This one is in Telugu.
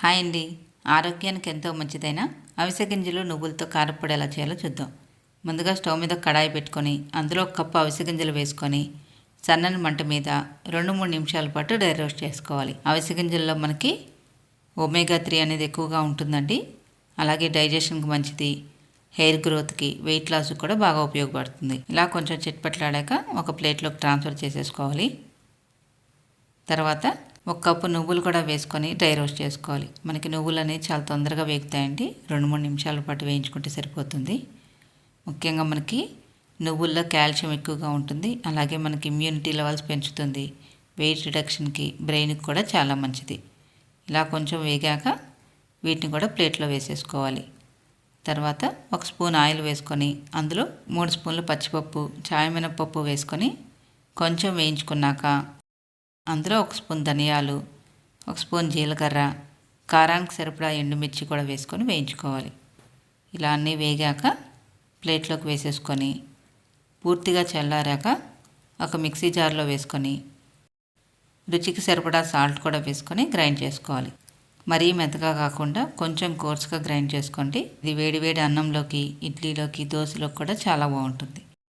హాయ్ అండి. ఆరోగ్యానికి ఎంతో మంచిదైన అవిసె గింజలు నువ్వులతో కారప్పొడి ఎలా చేయాలో చూద్దాం. ముందుగా స్టవ్ మీద కడాయి పెట్టుకొని అందులో ఒక కప్పు అవిసె గింజలు వేసుకొని సన్నని మంట మీద 2-3 నిమిషాల పాటు డ్రై రోస్ట్ చేసుకోవాలి. అవిసె గింజల్లో మనకి ఒమేగా 3 అనేది ఎక్కువగా ఉంటుందండి. అలాగే డైజెషన్కి మంచిది, హెయిర్ గ్రోత్కి, వెయిట్ లాస్కి కూడా బాగా ఉపయోగపడుతుంది. ఇలా కొంచెం చిట్పట్లాడాక ఒక ప్లేట్లోకి ట్రాన్స్ఫర్ చేసేసుకోవాలి. తర్వాత 1 కప్పు నువ్వులు కూడా వేసుకొని డ్రై రోస్ట్ చేసుకోవాలి. మనకి నువ్వులు అనేవి చాలా తొందరగా వేగుతాయండి. 2-3 నిమిషాల పాటు వేయించుకుంటే సరిపోతుంది. ముఖ్యంగా మనకి నువ్వుల్లో కాల్షియం ఎక్కువగా ఉంటుంది. అలాగే మనకి ఇమ్యూనిటీ లెవెల్స్ పెంచుతుంది. వెయిట్ రిడక్షన్కి, బ్రెయిన్కి కూడా చాలా మంచిది. ఇలా కొంచెం వేగాక వీటిని కూడా ప్లేట్లో వేసేసుకోవాలి. తర్వాత 1 స్పూన్ ఆయిల్ వేసుకొని అందులో 3 స్పూన్లు పచ్చిపప్పు, చాయమినపప్పు వేసుకొని కొంచెం వేయించుకున్నాక అందులో 1 స్పూన్ ధనియాలు, 1 స్పూన్ జీలకర్ర, కారానికి సరిపడా ఎండుమిర్చి కూడా వేసుకొని వేయించుకోవాలి. ఇలా అన్నీ వేగాక ప్లేట్లోకి వేసేసుకొని పూర్తిగా చల్లారాక ఒక మిక్సీ జార్లో వేసుకొని రుచికి సరిపడా సాల్ట్ కూడా వేసుకొని గ్రైండ్ చేసుకోవాలి. మరీ మెత్తగా కాకుండా కొంచెం కోర్స్గా గ్రైండ్ చేసుకోండి. ఇది వేడి వేడి అన్నంలోకి, ఇడ్లీలోకి, దోశలోకి కూడా చాలా బాగుంటుంది.